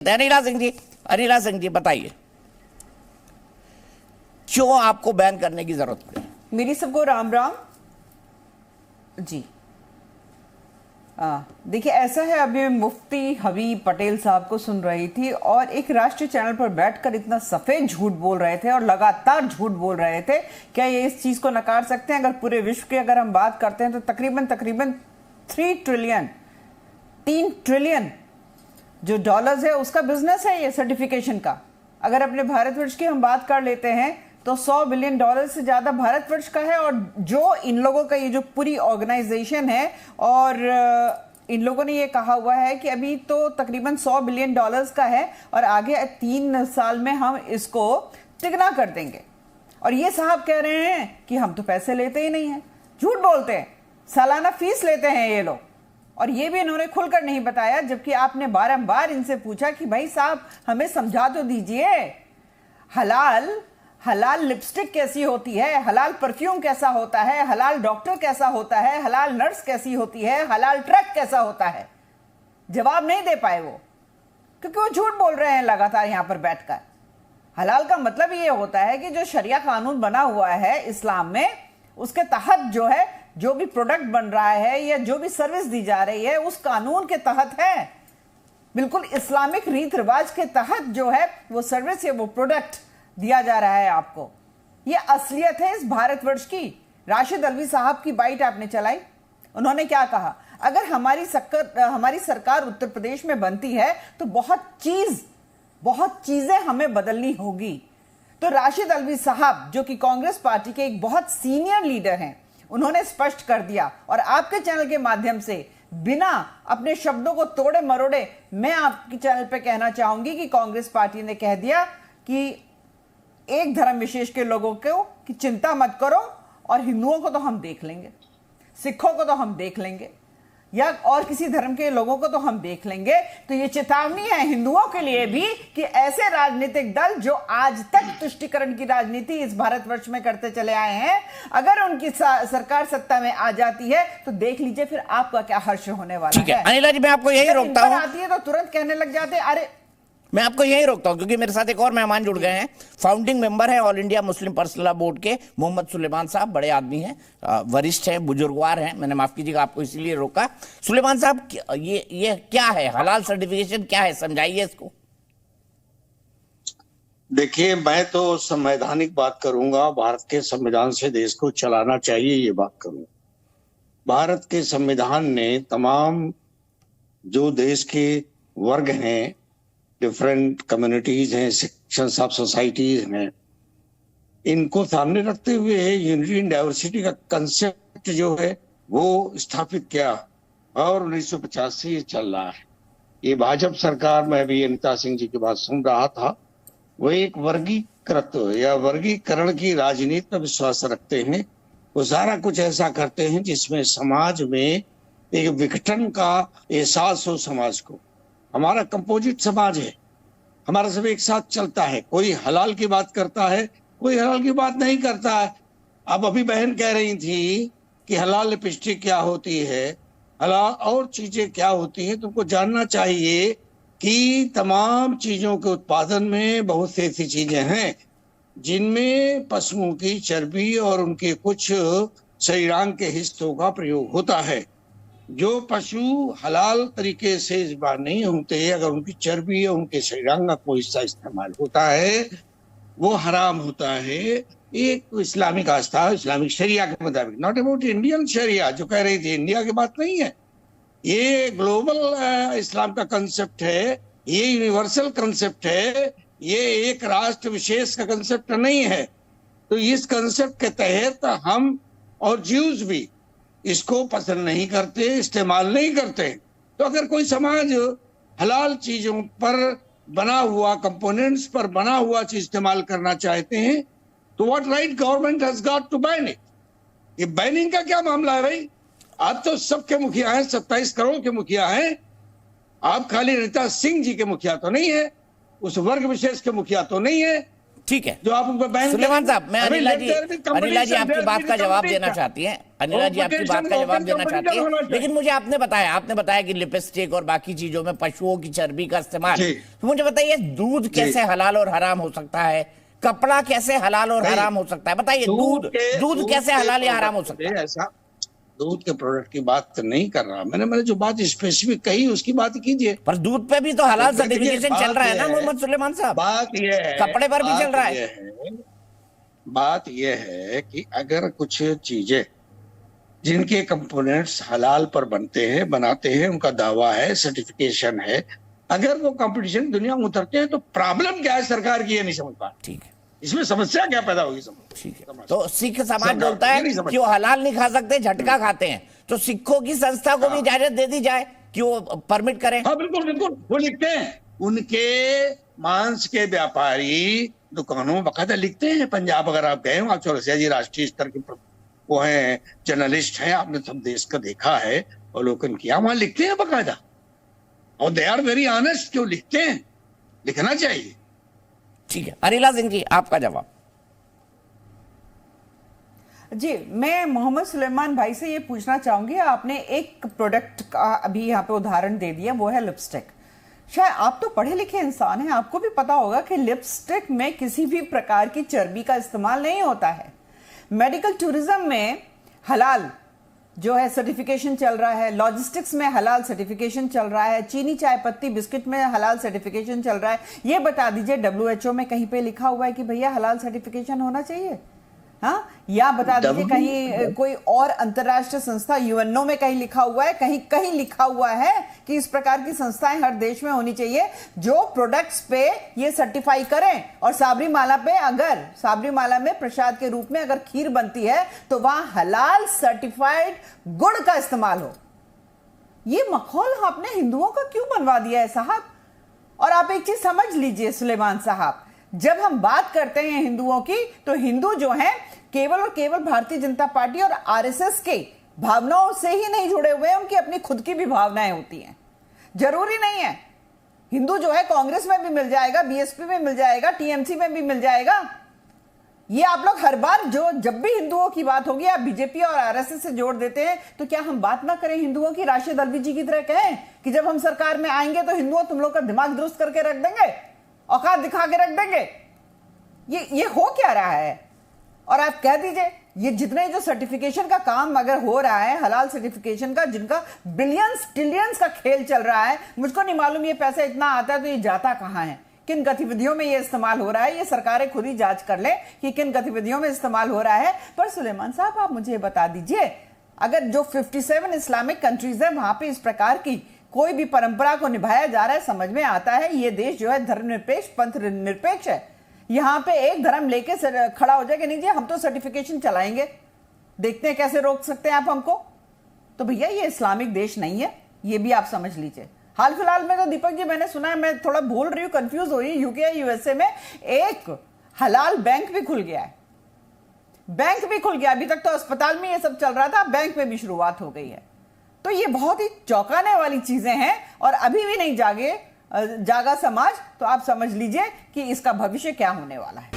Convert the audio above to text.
अनिला सिंह जी बताइए, क्यों आपको बैन करने की जरूरत पड़ी? मेरी सबको राम राम जी। देखिए, ऐसा है, अभी मुफ्ती हबीब पटेल साहब को सुन रही थी और एक राष्ट्रीय चैनल पर बैठकर इतना सफेद झूठ बोल रहे थे और लगातार झूठ बोल रहे थे। क्या ये इस चीज को नकार सकते हैं? अगर पूरे विश्व की अगर हम बात करते हैं तो तकरीबन 3 ट्रिलियन जो डॉलर्स है उसका बिजनेस है ये सर्टिफिकेशन का। अगर अपने भारतवर्ष की हम बात कर लेते हैं तो $100 बिलियन से ज्यादा भारतवर्ष का है। और जो इन लोगों का ये जो पूरी ऑर्गेनाइजेशन है, और इन लोगों ने ये कहा हुआ है कि अभी तो तकरीबन $100 बिलियन का है और आगे 3 साल में हम इसको तिगना कर देंगे। और ये साहब कह रहे हैं कि हम तो पैसे लेते ही नहीं हैं, झूठ बोलते हैं, सालाना फीस लेते हैं ये लोग। और ये भी इन्होंने खुलकर नहीं बताया, जबकि आपने बारंबार इनसे पूछा कि भाई साहब हमें समझा तो दीजिए, हलाल लिपस्टिक कैसी होती है, हलाल परफ्यूम कैसा होता है, हलाल डॉक्टर कैसा होता है, हलाल नर्स कैसी होती है, हलाल ट्रक कैसा होता है। जवाब नहीं दे पाए वो, क्योंकि वो झूठ बोल रहे हैं लगातार यहां पर बैठकर। हलाल का मतलब ये होता है कि जो शरिया कानून बना हुआ है इस्लाम में, उसके तहत जो भी प्रोडक्ट बन रहा है या जो भी सर्विस दी जा रही है उस कानून के तहत है, बिल्कुल इस्लामिक रीत रिवाज के तहत जो है वो सर्विस या वो प्रोडक्ट दिया जा रहा है आपको। ये असलियत है इस भारतवर्ष की। राशिद अल्वी साहब की बाइट आपने चलाई, उन्होंने क्या कहा? अगर हमारी सरकार उत्तर प्रदेश में बनती है तो बहुत चीजें हमें बदलनी होगी। तो राशिद अल्वी साहब जो कि कांग्रेस पार्टी के एक बहुत सीनियर लीडर हैं, उन्होंने स्पष्ट कर दिया। और आपके चैनल के माध्यम से बिना अपने शब्दों को तोड़े मरोड़े मैं आपके चैनल पे कहना चाहूंगी कि कांग्रेस पार्टी ने कह दिया कि एक धर्म विशेष के लोगों को कि चिंता मत करो, और हिंदुओं को तो हम देख लेंगे, सिखों को तो हम देख लेंगे, या और किसी धर्म के लोगों को तो हम देख लेंगे। तो ये चेतावनी है हिंदुओं के लिए भी कि ऐसे राजनीतिक दल जो आज तक तुष्टीकरण की राजनीति इस भारतवर्ष में करते चले आए हैं, अगर उनकी सरकार सत्ता में आ जाती है तो देख लीजिए फिर आपका क्या हर्ष होने वाला है। अनिला जी, मैं आपको यही रोकता हूं, आती है तो तुरंत कहने लग जाते हैं अरे। मैं आपको यही रोकता हूं क्योंकि मेरे साथ एक और मेहमान जुड़ गए हैं, फाउंडिंग मेंबर है all India Muslim personal law board के मोहम्मद सुलेमान साहब। बड़े आदमी हैं, वरिष्ठ हैं, बुजुर्गवार हैं। मैंने माफ कीजिएगा आपको इसीलिए रोका। सुलेमान साहब, ये क्या है हलाल सर्टिफिकेशन, क्या है, समझाइए इसको। देखिए, मैं तो संवैधानिक बात करूंगा, भारत के संविधान से देश को चलाना चाहिए ये बात करूंगा। भारत के संविधान ने तमाम जो देश के वर्ग हैं, डिफरेंट कम्युनिटीज हैं, सेक्शंस ऑफ सोसाइटीज हैं, इनको सामने रखते हुए यूनिटी इन डाइवर्सिटी का कंसेप्ट जो है वो स्थापित किया और 1950 से ये चल रहा है। ये भाजपा सरकार में भी अनिता सिंह जी की बात सुन रहा था, वो एक वर्गीकृत या वर्गीकरण की राजनीति पर विश्वास रखते हैं। वो सारा कुछ ऐसा करते हैं जिसमें समाज में एक विघटन का एहसास हो समाज को। हमारा कंपोजिट समाज है, हमारा सब एक साथ चलता है, कोई हलाल की बात करता है, कोई हलाल की बात नहीं करता है। अब अभी बहन कह रही थी कि हलाल लिपस्टिक क्या होती है, हलाल और चीजें क्या होती हैं। तुमको जानना चाहिए कि तमाम चीजों के उत्पादन में बहुत सी ऐसी चीजें हैं जिनमें पशुओं की चर्बी और उनके कुछ शरीरांग के हिस्सों का प्रयोग होता है। जो पशु हलाल तरीके से इस बार नहीं होते, अगर उनकी चर्बी या उनके शरीरांग का कोई हिस्सा इस्तेमाल होता है वो हराम होता है। एक इस्लामिक आस्था, इस्लामिक शरिया के मुताबिक, नॉट अबाउट इंडियन शरिया जो कह रही थी, इंडिया की बात नहीं है। ये ग्लोबल इस्लाम का कंसेप्ट है, ये यूनिवर्सल कंसेप्ट है, ये एक राष्ट्र विशेष का कंसेप्ट नहीं है। तो इस कंसेप्ट के तहत हम और ज्यूज भी इसको पसंद नहीं करते, इस्तेमाल नहीं करते। तो अगर कोई समाज हलाल चीजों पर बना हुआ, कंपोनेंट्स पर बना हुआ चीज इस्तेमाल करना चाहते हैं तो what right government has got to ban it. ये बैनिंग का क्या मामला है भाई? आप तो सबके मुखिया हैं, 27 करोड़ के मुखिया हैं। आप खाली अनिता सिंह जी के मुखिया तो नहीं है, उस वर्ग विशेष के मुखिया तो नहीं है। ठीक है, जो आप उनको बैन। सुलेमान साहब, मैं अनिला जी आपकी बात का जवाब देना चाहती हैं। अनिला जी आपकी बात का जवाब देना चाहती है, चाहिए। लेकिन मुझे आपने बताया कि लिपस्टिक और बाकी चीजों में पशुओं की चर्बी का इस्तेमाल, जी। तो मुझे बताइए दूध कैसे हलाल और हराम हो सकता है, कपड़ा कैसे हलाल और हराम हो सकता है, बताइए दूध कैसे हलाल या हराम हो सकता है? ऐसा दूध के प्रोडक्ट की बात नहीं कर रहा मैंने जो बात स्पेसिफिक कही उसकी बात कीजिए। पर दूध पे भी तो हलाल देखिए, सर्टिफिकेशन चल रहा है ना बात मोहम्मद सुलेमान साहब, बात ये है, कपड़े पर भी चल रहा है। बात यह है कि अगर कुछ चीजें जिनके कंपोनेंट्स हलाल पर बनाते हैं उनका दावा है, सर्टिफिकेशन है, अगर वो कंपटीशन दुनिया में उतरते हैं तो प्रॉब्लम क्या है सरकार की, ये नहीं समझ पा। ठीक है, इसमें समस्या क्या पैदा होगी? ठीक है, तो सिख समाज बोलता है कि वो हलाल नहीं खा सकते, झटका खाते हैं, तो सिखों की संस्था को भी इजाजत दे दी जाए कि वो परमिट करें। हाँ बिल्कुल बिल्कुल, वो लिखते हैं, उनके मांस के व्यापारी दुकानों में बकायदा लिखते हैं। पंजाब अगर आप गए हो, आप चौरसिया जी राष्ट्रीय स्तर के वो हैं, जर्नलिस्ट हैं, आपने सब देश का देखा है, अवलोकन किया, वहां लिखते हैं बकायदा, और दे आर वेरी ऑनेस्ट, क्यों लिखते हैं, लिखना चाहिए। ठीक है, अनिला सिंह जी आपका जवाब। जी, मैं मोहम्मद सुलेमान भाई से ये पूछना चाहूंगी, आपने एक प्रोडक्ट का अभी यहाँ पे उदाहरण दे दिया, वो है लिपस्टिक। शायद आप तो पढ़े लिखे इंसान हैं, आपको भी पता होगा कि लिपस्टिक में किसी भी प्रकार की चर्बी का इस्तेमाल नहीं होता है। मेडिकल टूरिज्म में हलाल जो है सर्टिफिकेशन चल रहा है, लॉजिस्टिक्स में हलाल सर्टिफिकेशन चल रहा है, चीनी चाय पत्ती बिस्किट में हलाल सर्टिफिकेशन चल रहा है। ये बता दीजिए WHO में कहीं पे लिखा हुआ है कि भैया हलाल सर्टिफिकेशन होना चाहिए? हाँ, या बता दीजिए कहीं कोई और अंतरराष्ट्रीय संस्था UNO में कहीं लिखा हुआ है, कहीं कहीं लिखा हुआ है कि इस प्रकार की संस्थाएं हर देश में होनी चाहिए जो प्रोडक्ट्स पे ये सर्टिफाई करें। और साबरीमाला पे, अगर साबरीमाला में प्रसाद के रूप में अगर खीर बनती है तो वहां हलाल सर्टिफाइड गुड़ का इस्तेमाल हो। ये मखौल आपने हिंदुओं का क्यों बनवा दिया है साहब? और आप एक चीज समझ लीजिए सुलेमान साहब, जब हम बात करते हैं हिंदुओं की, तो हिंदू जो हैं केवल और केवल भारतीय जनता पार्टी और RSS के भावनाओं से ही नहीं जुड़े हुए हैं, उनकी अपनी खुद की भी भावनाएं होती हैं। जरूरी नहीं है हिंदू जो है कांग्रेस में भी मिल जाएगा, BSP में मिल जाएगा, TMC में भी मिल जाएगा। ये आप लोग हर बार जब भी हिंदुओं की बात होगी आप BJP और RSS से जोड़ देते हैं। तो क्या हम बात ना करें हिंदुओं की, राशिद अल्वी जी की तरह कहें कि जब हम सरकार में आएंगे तो हिंदुओं तुम लोग का दिमाग दुरुस्त करके रख देंगे, औकात दिखा के रख देंगे? ये हो क्या रहा है? और आप कह दीजिए ये जितने जो सर्टिफिकेशन का काम अगर हो रहा है, हलाल सर्टिफिकेशन का, जिनका बिलियंस ट्रिलियंस का खेल चल रहा है, मुझको नहीं मालूम ये पैसा इतना आता है तो ये जाता कहां है, किन गतिविधियों में ये इस्तेमाल हो रहा है। ये सरकारें खुद ही जांच कर ले कि किन गतिविधियों में इस्तेमाल हो रहा है। पर सुलेमान साहब आप मुझे बता दीजिए, अगर जो 57 इस्लामिक कंट्रीज है वहां पे इस प्रकार की कोई भी परंपरा को निभाया जा रहा है, समझ में आता है ये देश जो है धर्मनिरपेक्ष, पंथ निरपेक्ष है। यहां पे एक धर्म लेके खड़ा हो जाए कि नहीं जी हम तो सर्टिफिकेशन चलाएंगे, देखते हैं कैसे रोक सकते हैं आप हमको, तो भैया ये इस्लामिक देश नहीं है, ये भी आप समझ लीजिए। हाल फिलहाल में तो दीपक जी मैंने सुना है, मैं थोड़ा भूल रही हूं, कंफ्यूज हो रही हूं, UK USA में एक हलाल बैंक भी खुल गया है। बैंक भी खुल गया, अभी तक तो अस्पताल में ये सब चल रहा था, बैंक में भी शुरुआत हो गई है। तो ये बहुत ही चौंकाने वाली चीजें हैं और अभी भी नहीं जागा समाज, तो आप समझ लीजिए कि इसका भविष्य क्या होने वाला है।